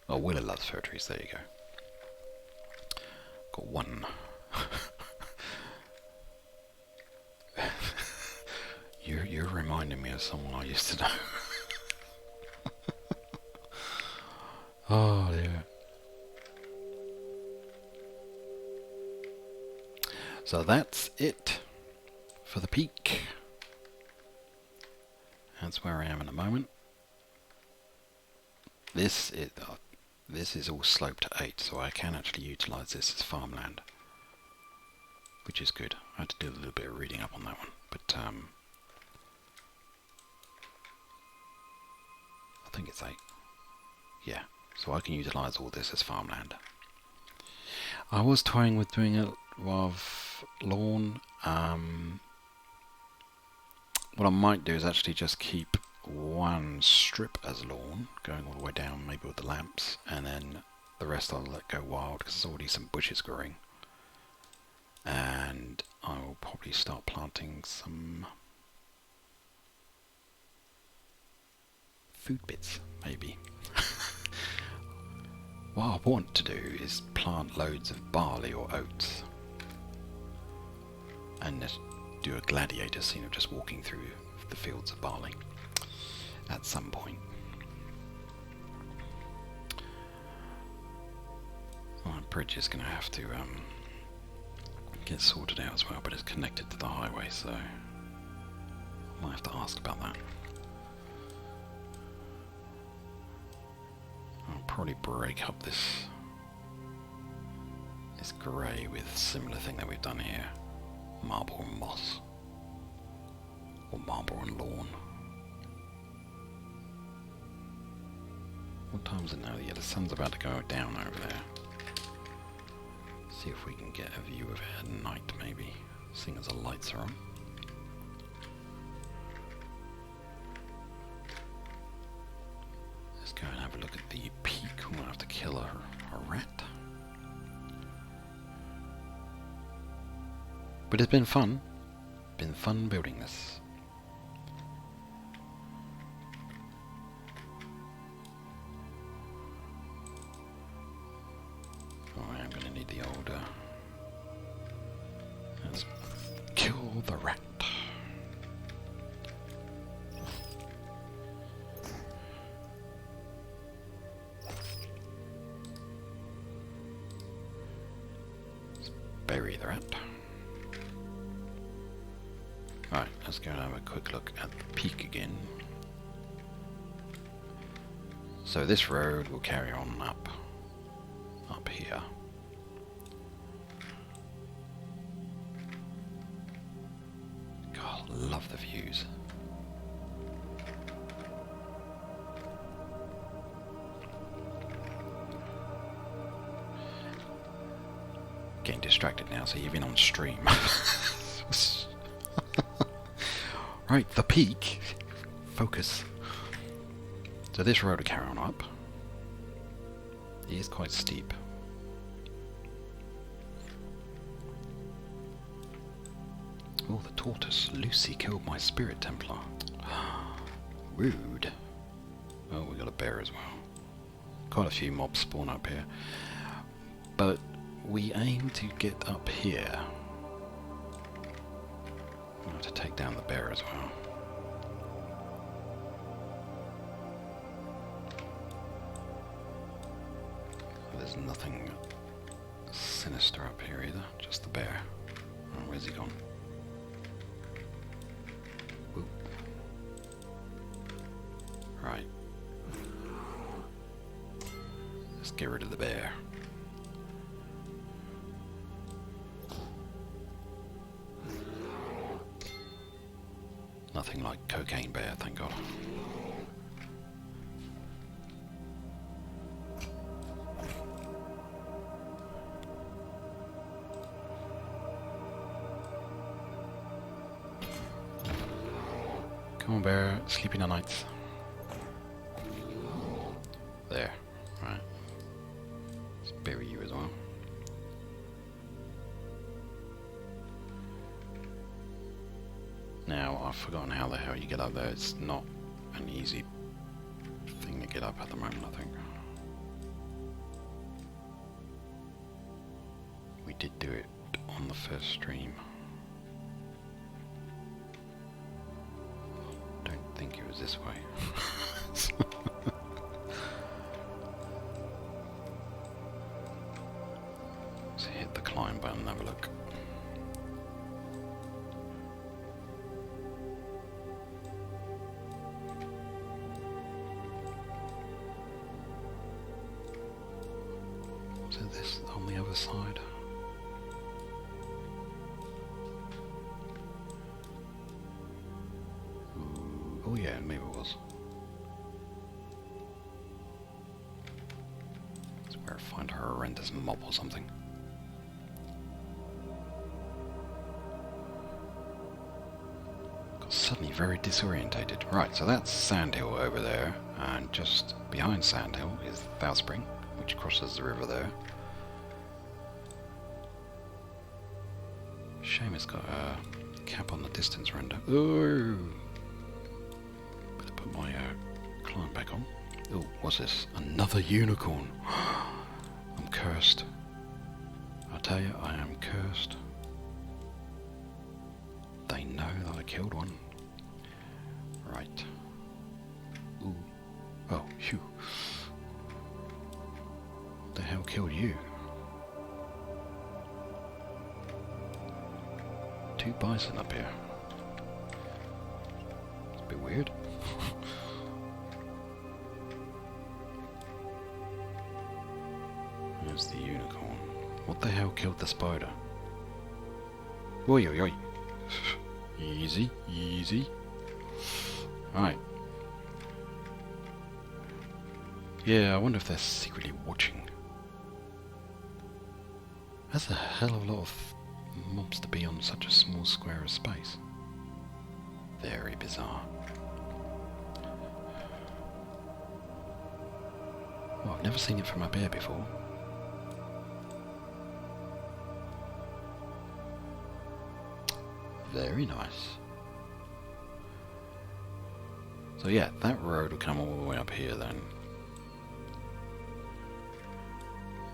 Oh, Willa loves fir trees, there you go. Got one. You're reminding me of someone I used to know. Oh dear. So that's it for the peak. That's where I am at the moment. This is all sloped to 8, so I can actually utilise this as farmland, which is good. I had to do a little bit of reading up on that one, but I think it's 8. Yeah, so I can utilise all this as farmland. I was toying with doing it with lawn. What I might do is actually just keep one strip as lawn, going all the way down, maybe with the lamps, and then the rest I'll let go wild, because there's already some bushes growing. And I will probably start planting some food bits, maybe. What I want to do is plant loads of barley or oats, and just do a gladiator scene of just walking through the fields of barley at some point. Well, the bridge is going to have to get sorted out as well, but it's connected to the highway, so I might have to ask about that. I'll probably break up this this grey with similar thing that we've done here. Marble and moss. Or marble and lawn. What time is it now? Yeah, the sun's about to go down over there. See if we can get a view of it at night, maybe, seeing as the lights are on. Let's go and have a look at the peak. We'll have to kill a rat. But it's been fun. Been fun building this. I'm going to need the old... let's kill the rat. Let's bury the rat. Right, let's go and have a quick look at the peak again. So this road will carry on up here. God, love the views. Getting distracted now, so you've been on stream. Right, the peak. Focus. So this road will carry on up. It is quite steep. Oh, the tortoise. Lucy killed my spirit templar. Rude. Oh, we got a bear as well. Quite a few mobs spawn up here. But we aim to get up here. We'll have to take down the bear as well. There's nothing sinister up here either, just the bear. Oh, where's he gone? Whoop. Right. Let's get rid of the bear. Nothing like cocaine bear, thank God. Come on, bear, sleeping on nights. There, right. Let's bury you as well. Now, I've forgotten how the hell you get up there. It's not an easy thing to get up at the moment, I think. We did do it on the first stream. Don't think it was this way. Let's hit the climb button and have a look. So this on the other side. Ooh, oh yeah, maybe it was. It's where I find a horrendous mob or something. Got suddenly very disorientated. Right, so that's Sandhill over there, and just behind Sandhill is Thowspring, which crosses the river there. Shame it's got a cap on the distance render. Oh, better put my client back on. Oh, what's this? Another unicorn. I'm cursed. I tell you, I am cursed. They know that I killed one. Right. Ooh. Oh, phew. What the hell killed you? Two bison up here. It's a bit weird. There's the unicorn. What the hell killed the spider? Oi, oi, oi. Easy, easy. Right. Yeah, I wonder if they're secretly watching. That's a hell of a lot of mobs to be on such a small square of space. Very bizarre. Well, I've never seen it from up here before. Very nice. So yeah, that road will come all the way up here then.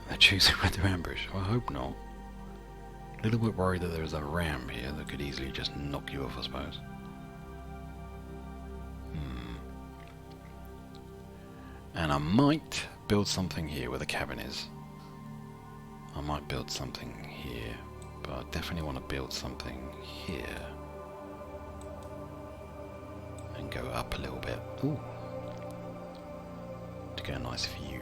They're choosing where to ambush. I hope not. A little bit worried that there's a ram here that could easily just knock you off, I suppose. And I might build something here where the cabin is. I might build something here, but I definitely want to build something here. And go up a little bit. Ooh. To get a nice view.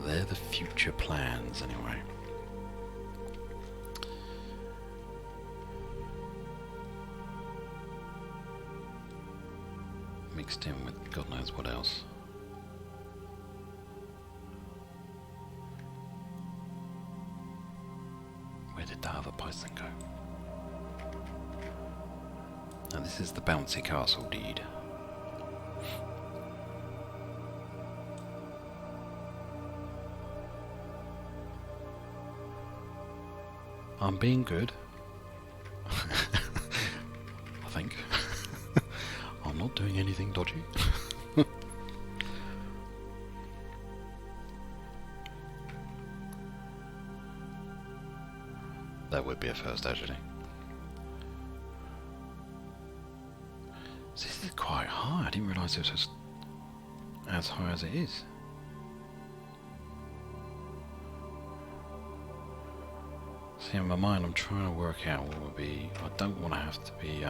They're the future plans, anyway. Mixed in with God knows what else. Where did the other person go? Now this is the bouncy castle deed. I'm being good. I think. I'm not doing anything dodgy. That would be a first, actually. This is quite high. I didn't realise it was as high as it is. See, in my mind, I'm trying to work out what would be. I don't want to have to be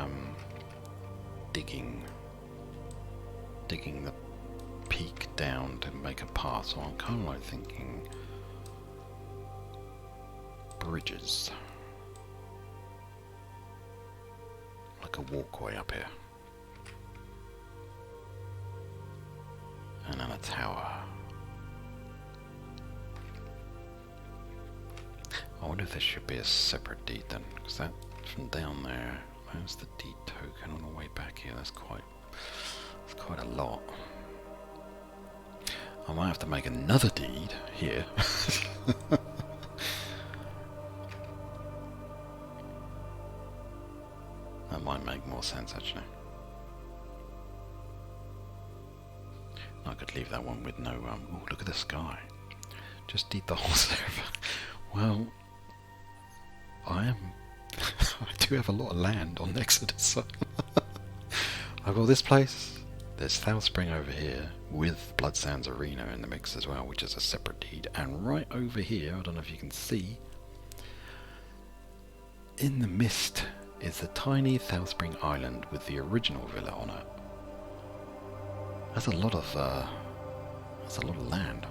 digging the peak down to make a path. So I'm kind of like thinking bridges, like a walkway up here, and then a tower. I wonder if there should be a separate deed then, because that from down there, there's the deed token on the way back here. That's quite a lot. I might have to make another deed here. That might make more sense actually. I could leave that one with no. Oh, look at the sky. Just deed the whole server. Well, I do have a lot of land on Exodus. So I've got this place. There's South Spring over here with Blood Sands Arena in the mix as well, which is a separate deed. And right over here, I don't know if you can see, in the mist is the tiny South Spring Island with the original villa on it. That's a lot of land.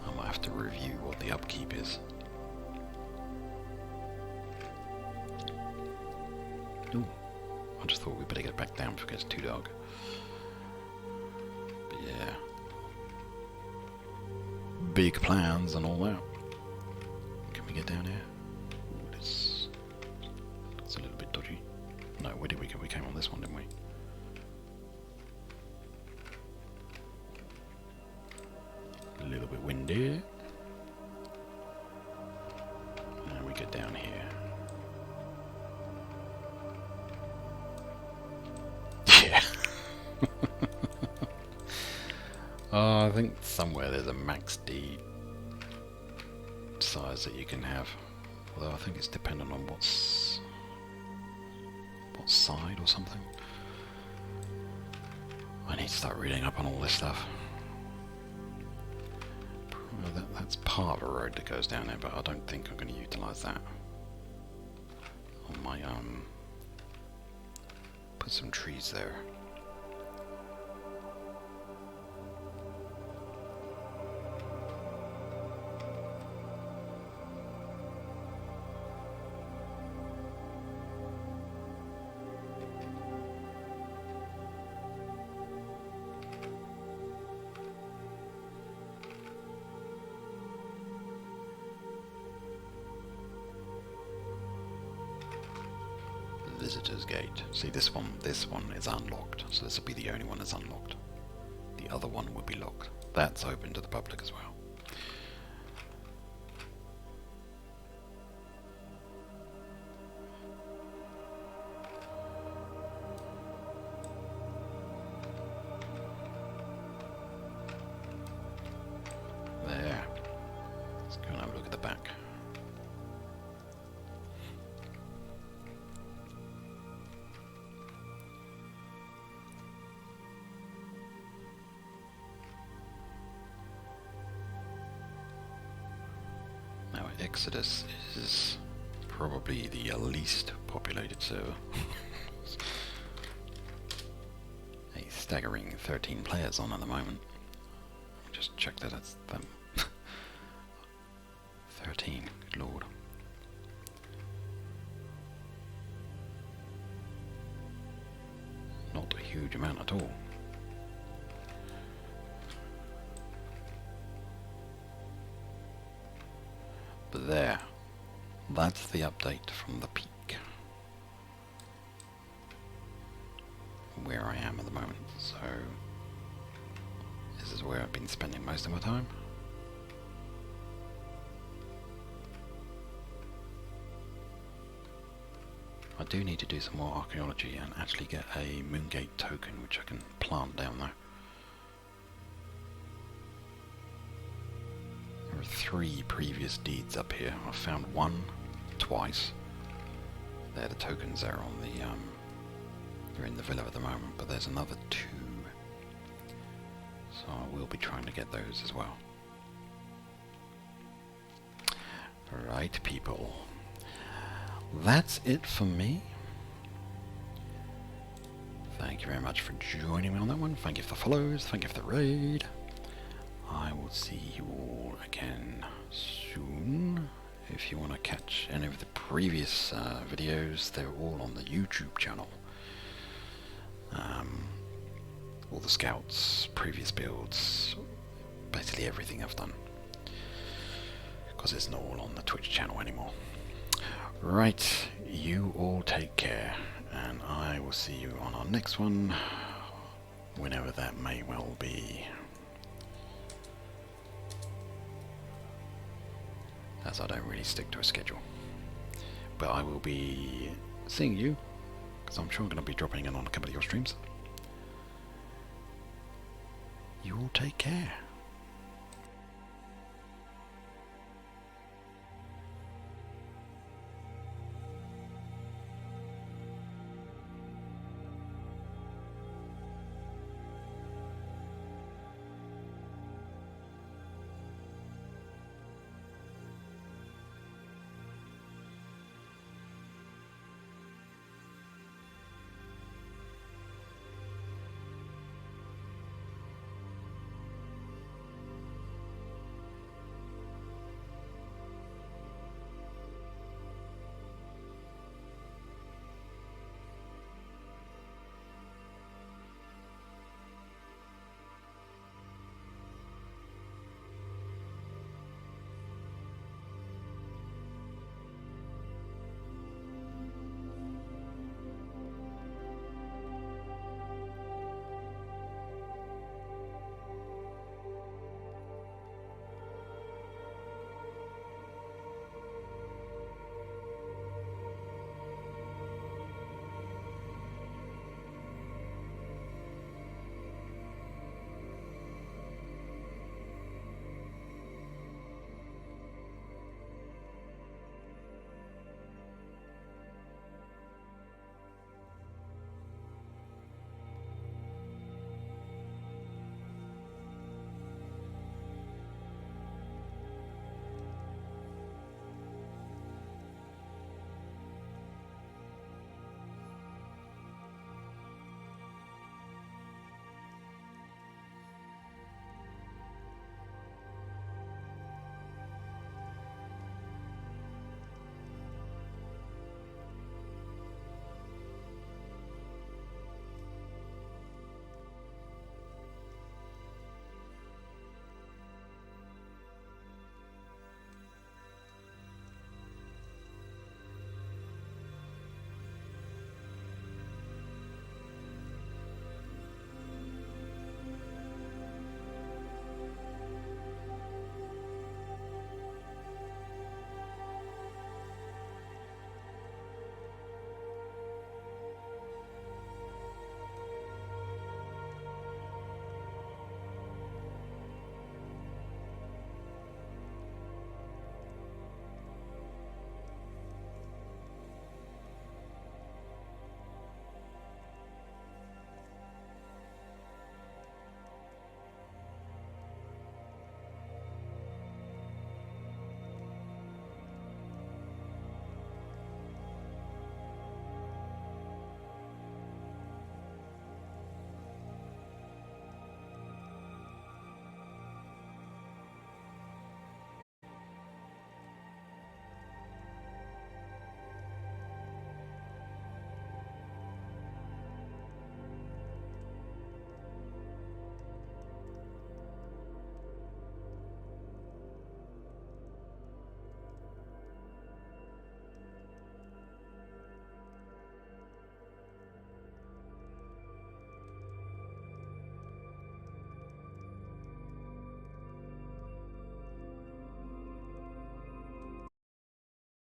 I might have to review what the upkeep is. Ooh, I just thought we better get back down before it gets too dark. But yeah, big plans and all that. Can we get down here? Ooh, it's a little bit dodgy. No, where did we go? We came on this one, didn't we? A little bit windy. And we get down here. Yeah. I think somewhere there's a max D size that you can have. Although I think it's dependent on what side or something. I need to start reading up on all this stuff. That's part of a road that goes down there, but I don't think I'm going to utilise that on my Put some trees there. Visitor's gate. See, this one is unlocked, so this will be the only one that's unlocked. The other one will be locked. That's open to the public as well. There. Let's go and have a look at the back. Now, Exodus is probably the least populated server. A staggering 13 players on at the moment. Just check that it's them. 13, good lord. Not a huge amount at all. But there, that's the update from the peak. Where I am at the moment, so this is where I've been spending most of my time. I do need to do some more archaeology and actually get a Moongate token which I can plant down there. There are 3 previous deeds up here. I found one twice. They're the tokens there on the they're in the villa at the moment, but there's another 2. So I will be trying to get those as well. Right, people. That's it for me. Thank you very much for joining me on that one. Thank you for the follows. Thank you for the raid. I will see you all again soon. If you want to catch any of the previous videos, they're all on the YouTube channel. All the scouts, previous builds, basically everything I've done. Because it's not all on the Twitch channel anymore. Right, you all take care, and I will see you on our next one, whenever that may well be. As I don't really stick to a schedule. But I will be seeing you, because I'm sure I'm going to be dropping in on a couple of your streams. You all take care.